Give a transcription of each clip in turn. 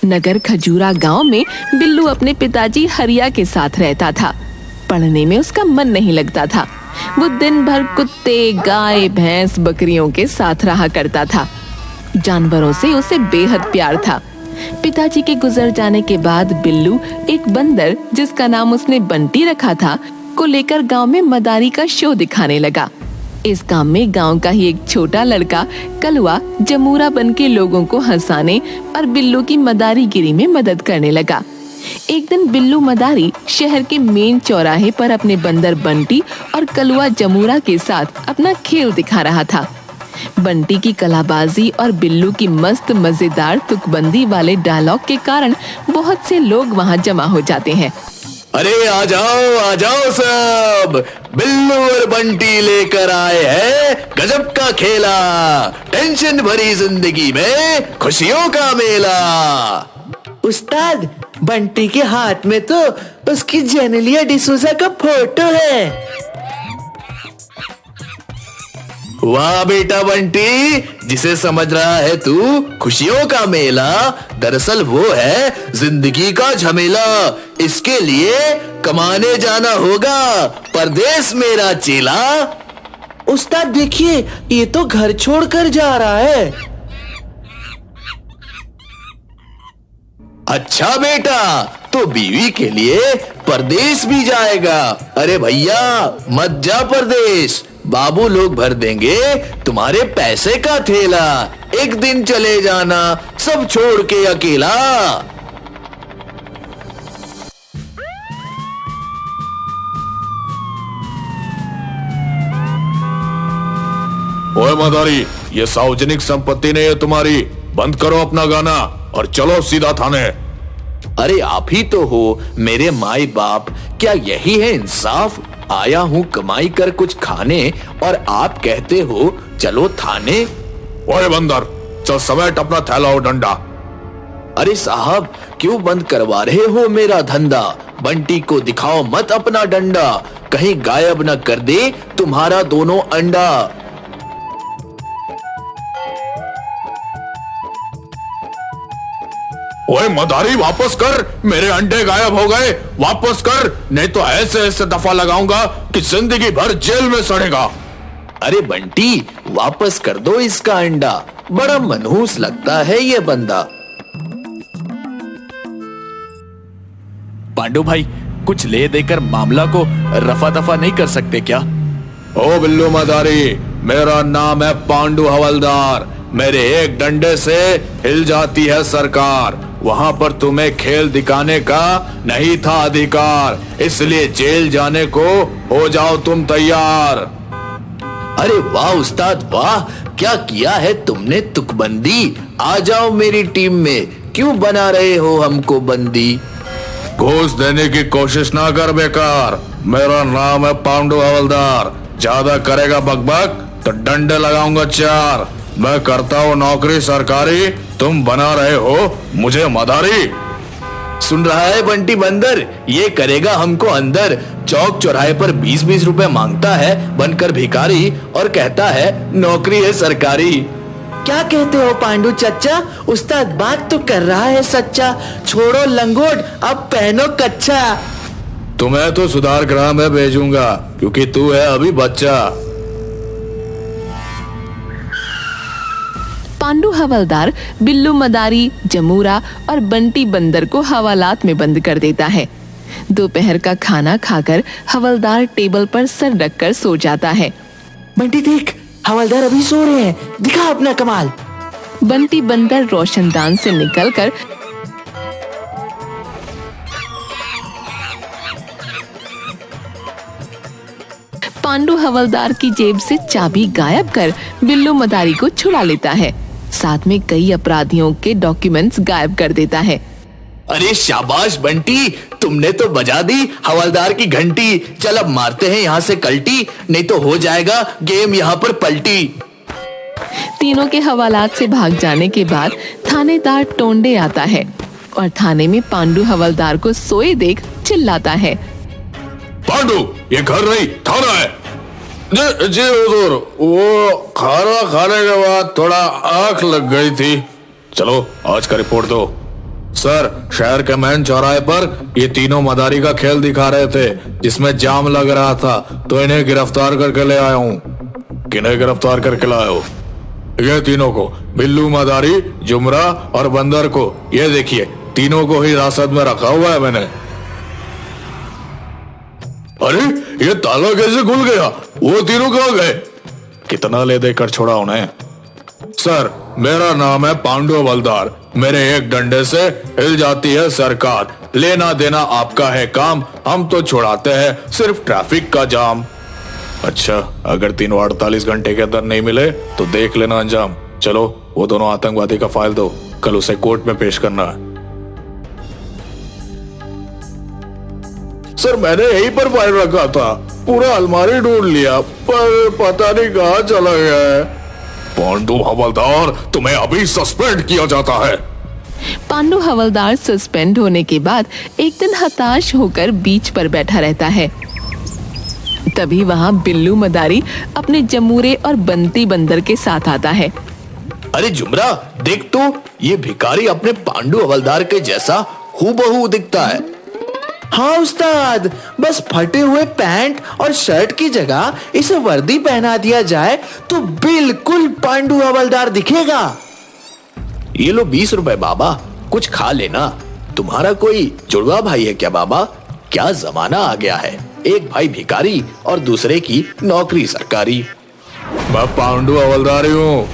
नगर खजूरा गांव में बिल्लू अपने पिताजी हरिया के साथ रहता था। पढ़ने में उसका मन नहीं लगता था। वो दिन भर कुत्ते, गाय, भैंस, बकरियों के साथ रहा करता था। जानवरों से उसे बेहद प्यार था। पिताजी के गुजर जाने के बाद बिल्लू एक बंदर, जिसका नाम उसने बंटी रखा था, को लेकर गांव में मदारी का शो दिखाने लगा। इस काम में गांव का ही एक छोटा लड़का कलवा जमूरा बन के लोगों को हंसाने और बिल्लू की मदारीगिरी में मदद करने लगा। एक दिन बिल्लू मदारी शहर के मेन चौराहे पर अपने बंदर बंटी और कलवा जमूरा के साथ अपना खेल दिखा रहा था। बंटी की कलाबाजी और बिल्लू की मस्त मजेदार तुकबंदी वाले डायलॉग के कारण बहुत से लोग वहां जमा हो जाते हैं। अरे आ जाओ सब, बिल्लू और बंटी लेकर आए हैं गजब का खेला, टेंशन भरी जिंदगी में खुशियों का मेला। उस्ताद, बंटी के हाथ में तो उसकी जेनेलिया डिसूजा का फोटो है। वाह बेटा बंटी, जिसे समझ रहा है तू खुशियों का मेला, दरअसल वो है जिंदगी का झमेला। इसके लिए कमाने जाना होगा परदेश मेरा चेला। उस्ताद देखिए, ये तो घर छोड़कर जा रहा है। अच्छा बेटा, तो बीवी के लिए परदेश भी जाएगा। अरे भैया मत जा परदेश, बाबू लोग भर देंगे तुम्हारे पैसे का थैला। एक दिन चले जाना सब छोड़ के अकेला। ओए मदारी, ये सार्वजनिक संपत्ति नहीं है तुम्हारी। बंद करो अपना गाना और चलो सीधा थाने। अरे आप ही तो हो मेरे माई बाप, क्या यही है इंसाफ? आया हूँ कमाई कर कुछ खाने और आप कहते हो चलो थाने। ओए बंदर, चल समेट अपना थैला और डंडा। अरे साहब, क्यों बंद करवा रहे हो मेरा धंधा? बंटी को दिखाओ मत अपना डंडा, कहीं गायब न कर दे तुम्हारा दोनों अंडा। ओए मदारी, वापस कर, मेरे अंडे गायब हो गए, वापस कर, नहीं तो ऐसे ऐसे दफा लगाऊंगा कि जिंदगी भर जेल में सड़ेगा। अरे बंटी, वापस कर दो इसका अंडा, बड़ा मनहूस लगता है ये बंदा। पांडु भाई, कुछ ले देकर मामला को रफा दफा नहीं कर सकते क्या? ओ बिल्लू मदारी, मेरा नाम है पांडु हवलदार। मेरे एक डंडे से हिल जाती है सरकार। वहां पर तुम्हें खेल दिखाने का नहीं था अधिकार, इसलिए जेल जाने को हो जाओ तुम तैयार। अरे वाह उस्ताद वाह, क्या किया है तुमने तुकबंदी। आ जाओ मेरी टीम में, क्यों बना रहे हो हमको बंदी? घूस देने की कोशिश ना कर बेकार, मेरा नाम है पांडु हवलदार। ज्यादा करेगा बकबक तो डंडे लगाऊंगा चार। मैं करता हूँ नौकरी सरकारी, तुम बना रहे हो मुझे मदारी। सुन रहा है बंटी बंदर, ये करेगा हमको अंदर। चौक चौराहे पर 20-20 रुपए मांगता है बनकर भिखारी और कहता है नौकरी है सरकारी। क्या कहते हो पांडु चच्चा? उस्ताद बात तो कर रहा है सच्चा। छोड़ो लंगोट, अब पहनो कच्चा। तुम्हें तो सुधार गृह में भेजूंगा क्योंकि तू है अभी बच्चा। पांडु हवलदार बिल्लू मदारी, जमूरा और बंटी बंदर को हवालात में बंद कर देता है। दोपहर का खाना खाकर हवलदार टेबल पर सर रखकर सो जाता है। बंटी देख, हवलदार अभी सो रहे हैं, दिखा अपना कमाल। बंटी बंदर रोशनदान से निकलकर पांडु हवलदार की जेब से चाबी गायब कर बिल्लू मदारी को छुड़ा लेता है। साथ में कई अपराधियों के डॉक्यूमेंट्स गायब कर देता है। अरे शाबाश बंटी, तुमने तो बजा दी हवलदार की घंटी। चल अब मारते हैं यहाँ से कल्टी, नहीं तो हो जाएगा गेम यहाँ पर पलटी। तीनों के हवालात से भाग जाने के बाद थानेदार टोंडे आता है और थाने में पांडु हवलदार को सोए देख चिल्लाता है, पांडु, ये घर नहीं थाना है। जी हुजूर, वो खाना खाने के बाद थोड़ा आंख लग गई थी। चलो आज का रिपोर्ट दो। सर, शहर के मेन चौराहे पर ये तीनों मदारी का खेल दिखा रहे थे जिसमें जाम लग रहा था, तो इन्हें गिरफ्तार करके ले आया हूँ। किन्हें गिरफ्तार करके लाए हो? ये तीनों को, बिल्लू, मदारी, जुमरा और बंदर को। ये देखिए, तीनों को ही हिरासत में रखा हुआ है मैंने। अरे, ये ताला कैसे खुल गया? वो तीनों कहाँ गए? कितना ले देकर छोड़ा उन्हें? सर, मेरा नाम है पांडु हवलदार। मेरे एक डंडे से हिल जाती है सरकार। लेना देना आपका है काम, हम तो छुड़ाते हैं सिर्फ ट्रैफिक का जाम। अच्छा, अगर 348 घंटे के अंदर नहीं मिले तो देख लेना अंजाम। चलो, वो दोनों आतंकवादी का फाइल दो, कल उसे कोर्ट में पेश करना है। सर, मैंने यहीं पर फाइल रखा था, पूरा अलमारी ढूंढ लिया पर पता नहीं कहाँ चला गया है। पांडु हवलदार, तुम्हें अभी सस्पेंड किया जाता है। पांडु हवलदार सस्पेंड होने के बाद एक दिन हताश होकर बीच पर बैठा रहता है। तभी वहाँ बिल्लू मदारी अपने जमूरे और बंटी बंदर के साथ आता है। अरे जुमरा, देख तो, ये भिखारी अपने पांडु हवलदार के जैसा हूबहू दिखता है। हाँ उस्ताद, बस फटे हुए पैंट और शर्ट की जगह इसे वर्दी पहना दिया जाए तो बिल्कुल पांडु हवलदार दिखेगा। ये लो 20 रुपए बाबा, कुछ खा लेना। तुम्हारा कोई जुड़वा भाई है क्या बाबा? क्या जमाना आ गया है, एक भाई भिखारी और दूसरे की नौकरी सरकारी। मैं पांडु हवलदार ही हूँ।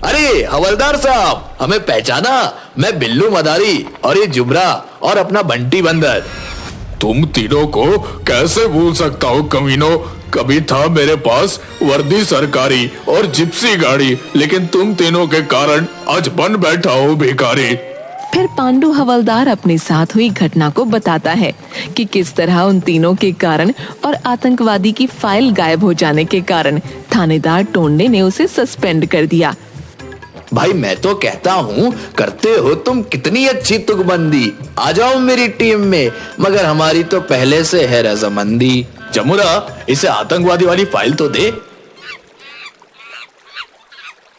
अरे हवलदार साहब, हमें पहचाना? मैं बिल्लू मदारी और ये जुमरा और अपना बंटी बंदर। तुम तीनों को कैसे भूल सकता हूँ कमीनों। कभी था मेरे पास वर्दी सरकारी और जिप्सी गाड़ी, लेकिन तुम तीनों के कारण आज बन बैठा हूँ भिखारी। फिर पांडु हवलदार अपने साथ हुई घटना को बताता है कि किस तरह उन तीनों के कारण और आतंकवादी की फाइल गायब हो जाने के कारण थानेदार टोंडे ने उसे सस्पेंड कर दिया। भाई मैं तो कहता हूँ, करते हो तुम कितनी अच्छी तुकबंदी। आ जाओ मेरी टीम में, मगर हमारी तो पहले से है रजामंदी। जमुरा, इसे आतंकवादी वाली फाइल तो दे।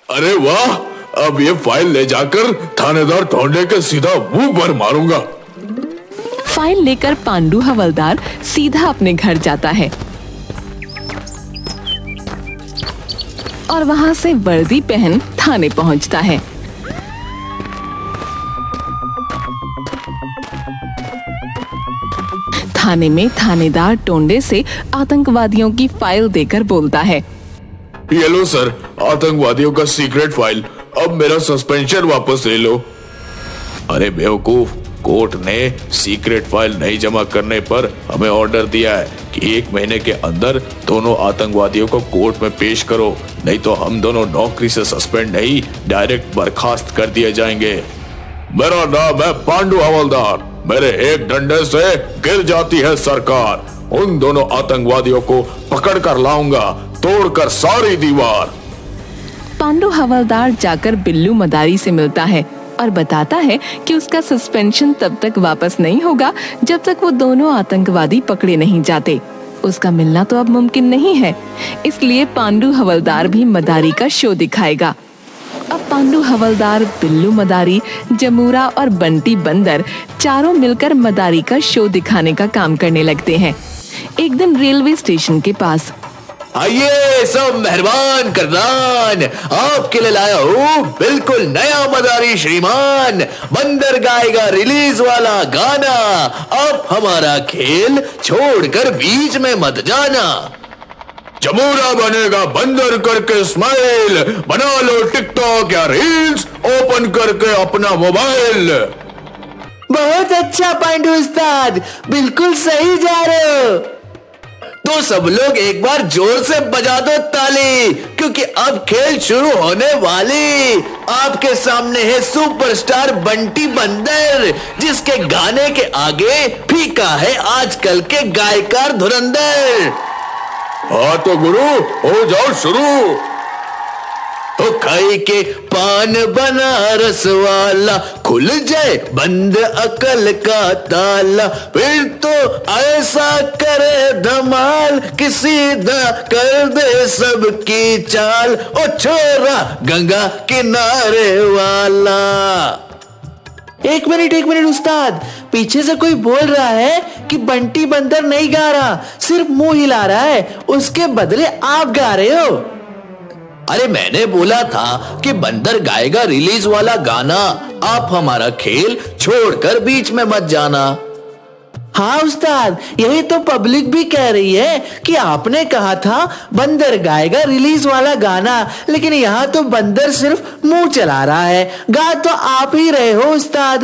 अरे वाह, अब ये फाइल ले जाकर थानेदार टोंडे के सीधा मुंह पर मारूंगा। फाइल लेकर पांडु हवलदार सीधा अपने घर जाता है और वहां से वर्दी पहन थाने पहुंचता है। थाने में थानेदार टोंडे से आतंकवादियों की फाइल देकर बोलता है, ये लो सर, आतंकवादियों का सीक्रेट फाइल। अब मेरा सस्पेंशन वापस ले लो। अरे बेवकूफ, कोर्ट ने सीक्रेट फाइल नहीं जमा करने पर हमें ऑर्डर दिया है कि 1 महीने के अंदर दोनों आतंकवादियों को कोर्ट में पेश करो, नहीं तो हम दोनों नौकरी से सस्पेंड नहीं, डायरेक्ट बर्खास्त कर दिए जाएंगे। मेरा नाम है पांडु हवलदार। मेरे एक डंडे से गिर जाती है सरकार। उन दोनों आतंकवादियों को पकड़ कर लाऊंगा, तोड़कर सारी दीवार। पांडु हवलदार जाकर बिल्लू मदारी से मिलता है और बताता है कि उसका सस्पेंशन तब तक वापस नहीं होगा जब तक वो दोनों आतंकवादी पकड़े नहीं जाते। उसका मिलना तो अब मुमकिन नहीं है, इसलिए पांडु हवलदार भी मदारी का शो दिखाएगा। अब पांडु हवलदार, बिल्लू मदारी, जमूरा और बंटी बंदर चारों मिलकर मदारी का शो दिखाने का काम करने लगते हैं। एक दिन रेलवे स्टेशन के पास, आइए सब मेहरबान करनान, आपके लिए लाया हूँ बिल्कुल नया मदारी श्रीमान। बंदर गाएगा रिलीज वाला गाना। अब हमारा खेल छोड़कर बीच में मत जाना। जमूरा बनेगा बंदर करके स्माइल। बना लो टिकटॉक या रील्स, ओपन करके अपना मोबाइल। बहुत अच्छा पांडु उस्ताद, बिल्कुल सही जा रहे हो। तो सब लोग एक बार जोर से बजा दो ताली, क्योंकि अब खेल शुरू होने वाली। आपके सामने है सुपरस्टार बंटी बंदर, जिसके गाने के आगे फीका है आजकल के गायकार धुरंधर। हाँ तो गुरु, हो जाओ शुरू। तो खाई के पान बनारस वाला, खुल जाए बंद अकल का ताला। फिर तो ऐसा करे धमाल कि सीधा कर दे सबकी चाल। ओ छोरा गंगा किनारे वाला। एक मिनट उस्ताद, पीछे से कोई बोल रहा है कि बंटी बंदर नहीं गा रहा, सिर्फ मुंह हिला रहा है, उसके बदले आप गा रहे हो। अरे मैंने बोला था कि बंदर गाएगा रिलीज वाला गाना, आप हमारा खेल छोड़कर बीच में मत जाना। हाँ उस्ताद, यही तो पब्लिक भी कह रही है कि आपने कहा था बंदर गाएगा रिलीज वाला गाना, लेकिन यहाँ तो बंदर सिर्फ मुंह चला रहा है, गा तो आप ही रहे हो उस्ताद।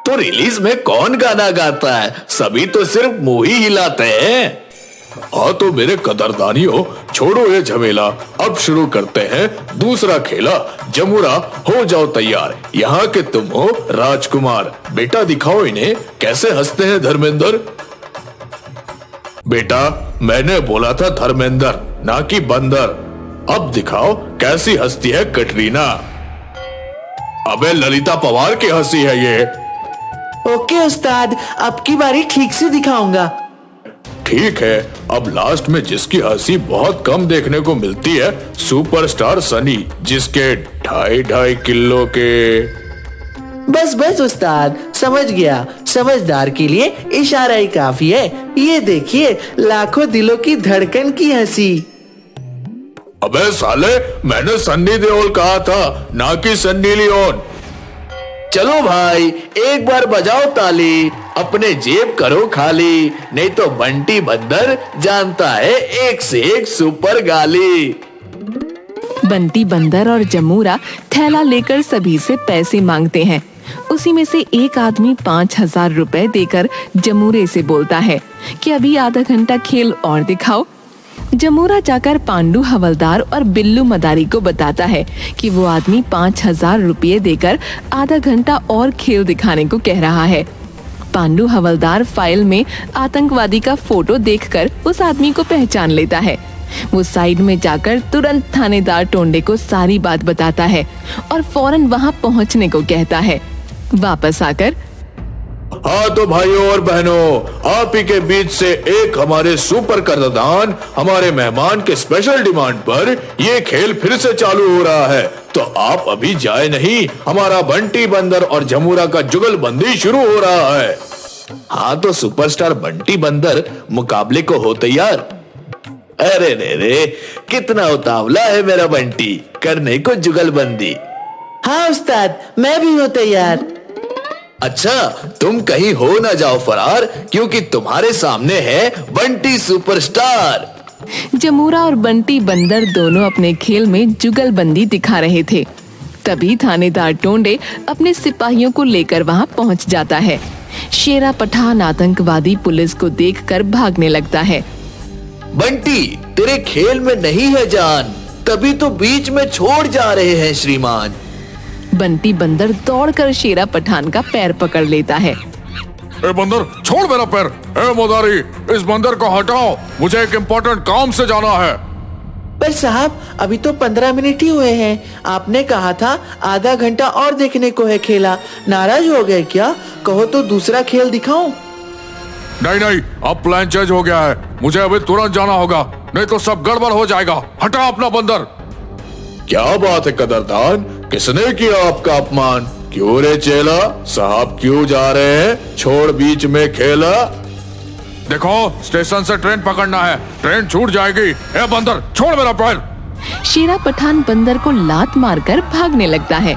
तो रिलीज में कौन गाना गाता है? सभी तो सिर्फ मुंह ही हिलाते हैं। हाँ तो मेरे कदरदानियों, छोड़ो ये झमेला, अब शुरू करते हैं दूसरा खेला। जमुरा हो जाओ तैयार, यहाँ के तुम हो राजकुमार। बेटा दिखाओ इन्हें कैसे हंसते हैं धर्मेंद्र। बेटा मैंने बोला था धर्मेंद्र, ना कि बंदर। अब दिखाओ कैसी हंसती है कटरीना। अबे ललिता पवार की हंसी है ये। ओके उस्ताद, अब की बारी ठीक से दिखाऊंगा। ठीक है, अब लास्ट में जिसकी हंसी बहुत कम देखने को मिलती है, सुपरस्टार सनी, जिसके 2.5 किलो के। बस उस्ताद, समझ गया, समझदार के लिए इशारा ही काफी है। ये देखिए, लाखों दिलों की धड़कन की हंसी। अबे साले, मैंने सन्नी देओल कहा था, ना कि सन्नी लियोन। चलो भाई, एक बार बजाओ ताली, अपने जेब करो खाली, नहीं तो बंटी बंदर जानता है एक से एक सुपर गाली। बंटी बंदर और जमूरा थैला लेकर सभी से पैसे मांगते हैं। उसी में से एक आदमी 5,000 रुपए देकर जमूरे से बोलता है कि अभी आधा घंटा खेल और दिखाओ। जमूरा जाकर पांडू हवलदार और बिल्लू मदारी को बताता है कि वो आदमी 5,000 रुपये देकर आधा घंटा और खेल दिखाने को कह रहा है। पांडू हवलदार फाइल में आतंकवादी का फोटो देखकर उस आदमी को पहचान लेता है। वो साइड में जाकर तुरंत थानेदार टोंडे को सारी बात बताता है और फौरन वहां पहुंचने को कहता है। वापस आकर, हाँ तो भाइयों और बहनों, आप ही के बीच से एक हमारे सुपर कदरदान, हमारे मेहमान के स्पेशल डिमांड पर ये खेल फिर से चालू हो रहा है। तो आप अभी जाए नहीं, हमारा बंटी बंदर और जमूरा का जुगलबंदी शुरू हो रहा है। हाँ तो सुपरस्टार बंटी बंदर मुकाबले को हो तैयार। अरे रे, कितना उतावला है मेरा बंटी, करने को जुगलबंदी। हाँ उस्ताद, मैं भी हूँ तैयार। अच्छा, तुम कहीं हो ना जाओ फरार, क्योंकि तुम्हारे सामने है बंटी सुपरस्टार। जमूरा और बंटी बंदर दोनों अपने खेल में जुगलबंदी दिखा रहे थे। तभी थानेदार टोंडे अपने सिपाहियों को लेकर वहां पहुंच जाता है। शेरा पठान आतंकवादी पुलिस को देखकर भागने लगता है। बंटी, तेरे खेल में नहीं है जान, तभी तो बीच में छोड़ जा रहे हैं श्रीमान। बंटी बंदर दौड़कर शेरा पठान का पैर पकड़ लेता है। ए बंदर, छोड़ मेरा पैर। ए मदारी, इस बंदर को हटाओ, मुझे एक इम्पोर्टेंट काम से जाना है। पर साहब, अभी तो 15 मिनट ही हुए हैं, आपने कहा था आधा घंटा और देखने को है खेला। नाराज हो गए क्या? कहो तो दूसरा खेल दिखाऊं? नहीं, अब प्लान चेंज हो गया है, मुझे अभी तुरंत जाना होगा, नहीं तो सब गड़बड़ हो जाएगा। हटा अपना बंदर। क्या बात है कदरदान, किसने किया आपका अपमान? क्यों रे चेला, साहब क्यों जा रहे हैं? छोड़ बीच में खेला। देखो, स्टेशन से ट्रेन पकड़ना है, ट्रेन छूट जाएगी। ए बंदर, छोड़ मेरा पैर। शेरा पठान बंदर को लात मारकर भागने लगता है।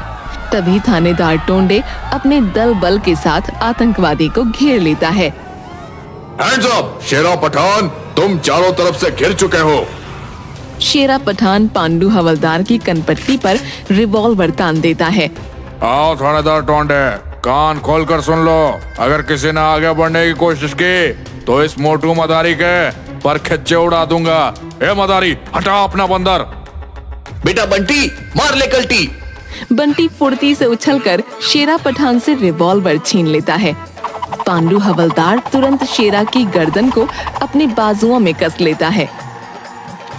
तभी थानेदार टोंडे अपने दल बल के साथ आतंकवादी को घेर लेता है। हैंड्स अप, शेरा पठान, तुम चारों तरफ से घिर चुके हो। शेरा पठान पांडू हवलदार की कनपट्टी पर रिवॉल्वर तान देता है। आओ थानेदार टोंडे, कान खोलकर सुन लो, अगर किसी ने आगे बढ़ने की कोशिश की तो इस मोटू मदारी के पर खच्चे उड़ा दूंगा। ए मदारी, हटा अपना बंदर। बेटा बंटी, मार ले कल्टी। बंटी फुर्ती से उछलकर शेरा पठान से रिवॉल्वर छीन लेता है। पांडू हवलदार तुरंत शेरा की गर्दन को अपने बाजुओं में कस लेता है।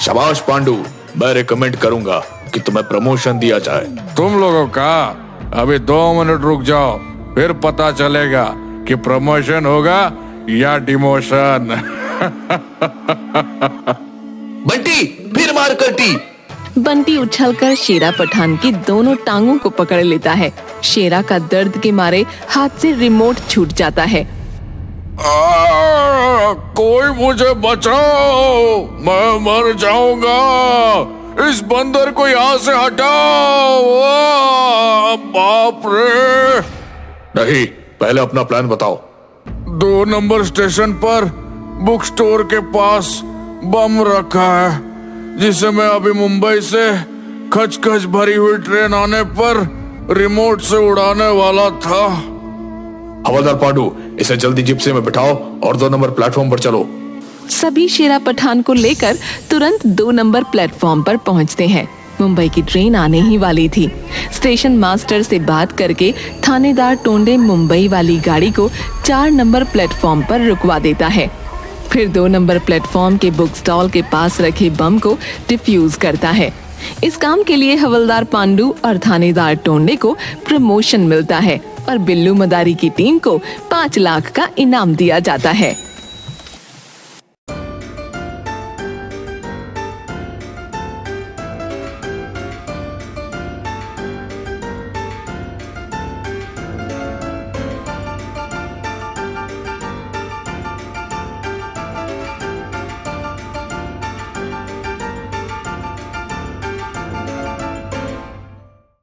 शाबाश पांडू, मैं रिकमेंड करूंगा कि तुम्हें प्रमोशन दिया जाए। तुम लोगों का अभी 2 मिनट रुक जाओ, फिर पता चलेगा कि प्रमोशन होगा या डिमोशन। बंटी, फिर मार कल्टी। बंटी उछलकर शेरा पठान की दोनों टांगों को पकड़ लेता है शेरा का दर्द के मारे हाथ से रिमोट छूट जाता है। कोई मुझे बचाओ, मैं मर जाऊंगा। इस बंदर को यहाँ से हटाओ। बाप रे। नहीं, पहले अपना प्लान बताओ। 2 नंबर स्टेशन पर बुक स्टोर के पास बम रखा है, जिसे मैं अभी मुंबई से खचखच भरी हुई ट्रेन आने पर रिमोट से उड़ाने वाला था। हवलदार पांडू, इसे जल्दी जिप्सी में बिठाओ और 2 नंबर प्लेटफॉर्म पर चलो। सभी शेरा पठान को लेकर तुरंत 2 नंबर प्लेटफॉर्म पर पहुंचते हैं। मुंबई की ट्रेन आने ही वाली थी। स्टेशन मास्टर से बात करके थानेदार टोंडे मुंबई वाली गाड़ी को 4 नंबर प्लेटफॉर्म पर रुकवा देता है। फिर 2 नंबर प्लेटफॉर्म के बुक स्टॉल के पास रखे बम को डिफ्यूज करता है। इस काम के लिए हवलदार पांडू और थानेदार टोंडे को प्रमोशन मिलता है और बिल्लू मदारी की टीम को 5 लाख का इनाम दिया जाता है।